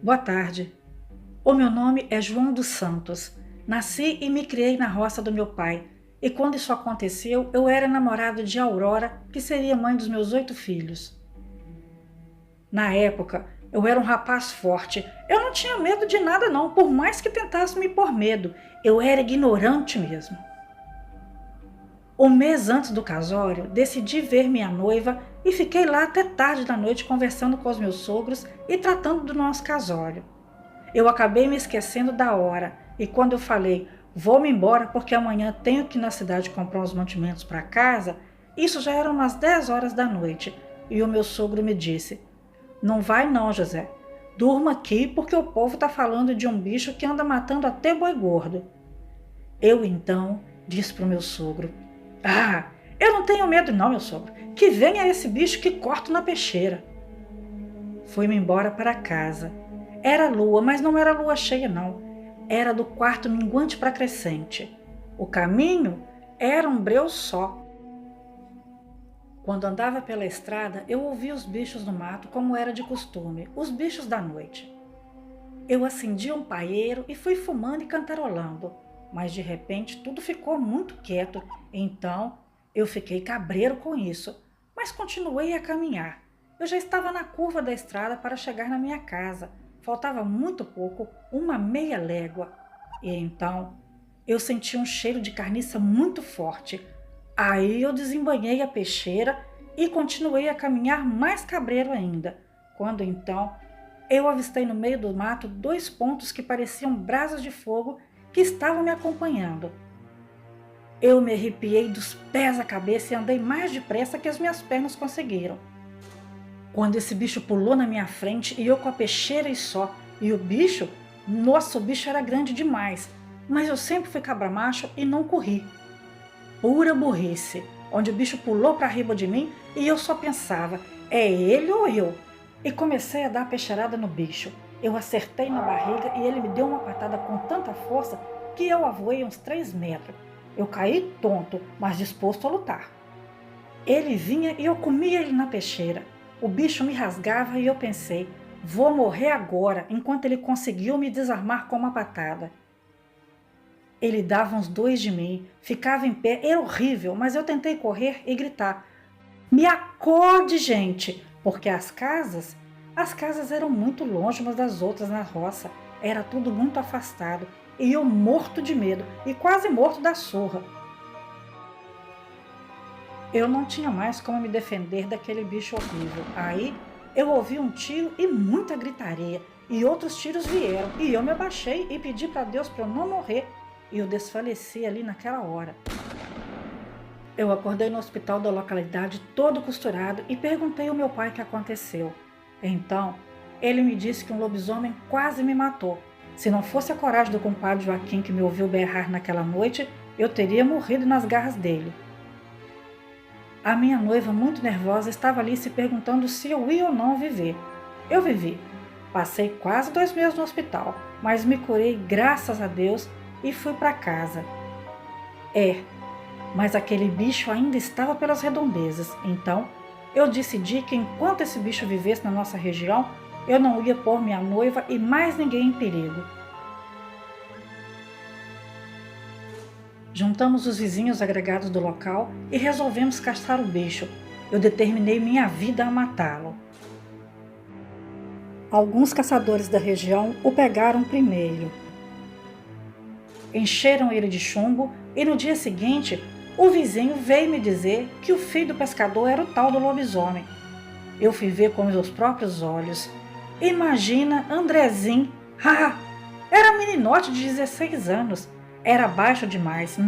Boa tarde. O meu nome é João dos Santos. Nasci e me criei na roça do meu pai. E quando isso aconteceu, eu era namorado de Aurora, que seria mãe dos meus 8 filhos. Na época, eu era um rapaz forte. Eu não tinha medo de nada não, por mais que tentasse me pôr medo. Eu era ignorante mesmo. Um mês antes do casório, decidi ver minha noiva e fiquei lá até tarde da noite conversando com os meus sogros e tratando do nosso casório. Eu acabei me esquecendo da hora e quando eu falei, vou-me embora porque amanhã tenho que ir na cidade comprar uns mantimentos para casa, isso já eram umas 10 horas da noite e o meu sogro me disse, não vai não, José, durma aqui porque o povo está falando de um bicho que anda matando até boi gordo. Eu então disse para o meu sogro, eu não tenho medo não, meu sogro, que venha esse bicho que corto na peixeira. Fui-me embora para casa. Era lua, mas não era lua cheia não. Era do quarto minguante para crescente. O caminho era um breu só. Quando andava pela estrada, eu ouvia os bichos no mato como era de costume, os bichos da noite. Eu acendi um paeiro e fui fumando e cantarolando, mas de repente tudo ficou muito quieto, então eu fiquei cabreiro com isso, mas continuei a caminhar. Eu já estava na curva da estrada para chegar na minha casa, faltava muito pouco, uma meia légua, e então eu senti um cheiro de carniça muito forte. Aí eu desembanhei a peixeira e continuei a caminhar mais cabreiro ainda, quando então eu avistei no meio do mato 2 pontos que pareciam brasas de fogo que estavam me acompanhando. Eu me arrepiei dos pés à cabeça e andei mais depressa que as minhas pernas conseguiram. Quando esse bicho pulou na minha frente e eu com a peixeira e só, e o bicho, nossa, o bicho era grande demais, mas eu sempre fui cabra-macho e não corri. Pura burrice, onde o bicho pulou para riba de mim e eu só pensava, é ele ou eu? E comecei a dar a peixeirada no bicho. Eu acertei na barriga e ele me deu uma patada com tanta força que eu avoei uns 3 metros. Eu caí tonto, mas disposto a lutar. Ele vinha e eu comia ele na peixeira. O bicho me rasgava e eu pensei, vou morrer agora, enquanto ele conseguiu me desarmar com uma patada. Ele dava uns 2 de mim, ficava em pé, era horrível, mas eu tentei correr e gritar, me acorde, gente, porque as casas eram muito longe umas das outras na roça, era tudo muito afastado, e eu morto de medo e quase morto da surra. Eu não tinha mais como me defender daquele bicho horrível. Aí eu ouvi um tiro e muita gritaria, e outros tiros vieram, e eu me abaixei e pedi para Deus para eu não morrer, e eu desfaleci ali naquela hora. Eu acordei no hospital da localidade todo costurado e perguntei ao meu pai o que aconteceu. Então, ele me disse que um lobisomem quase me matou. Se não fosse a coragem do compadre Joaquim que me ouviu berrar naquela noite, eu teria morrido nas garras dele. A minha noiva, muito nervosa, estava ali se perguntando se eu ia ou não viver. Eu vivi. Passei quase 2 meses no hospital, mas me curei graças a Deus e fui para casa. Mas aquele bicho ainda estava pelas redondezas, então eu decidi que enquanto esse bicho vivesse na nossa região, eu não ia pôr minha noiva e mais ninguém em perigo. Juntamos os vizinhos agregados do local e resolvemos caçar o bicho. Eu determinei minha vida a matá-lo. Alguns caçadores da região o pegaram primeiro. Encheram ele de chumbo e no dia seguinte o vizinho veio me dizer que o filho do pescador era o tal do lobisomem. Eu fui ver com meus próprios olhos. Imagina Andrezinho, era um meninote de 16 anos. Era baixo demais,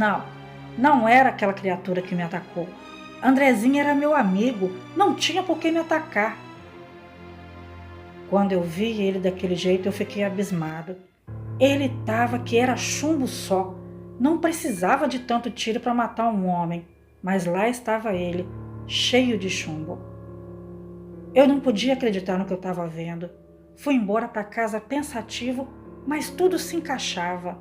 não era aquela criatura que me atacou. Andrezinho era meu amigo, não tinha por que me atacar. Quando eu vi ele daquele jeito, eu fiquei abismado. Ele estava que era chumbo só, não precisava de tanto tiro para matar um homem, mas lá estava ele, cheio de chumbo. Eu não podia acreditar no que eu estava vendo. Fui embora para casa pensativo, mas tudo se encaixava.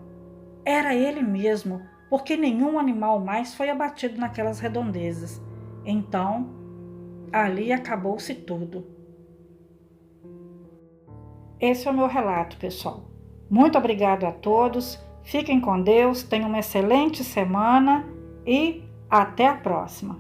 Era ele mesmo, porque nenhum animal mais foi abatido naquelas redondezas. Então, ali acabou-se tudo. Esse é o meu relato, pessoal. Muito obrigado a todos, fiquem com Deus, tenham uma excelente semana e até a próxima.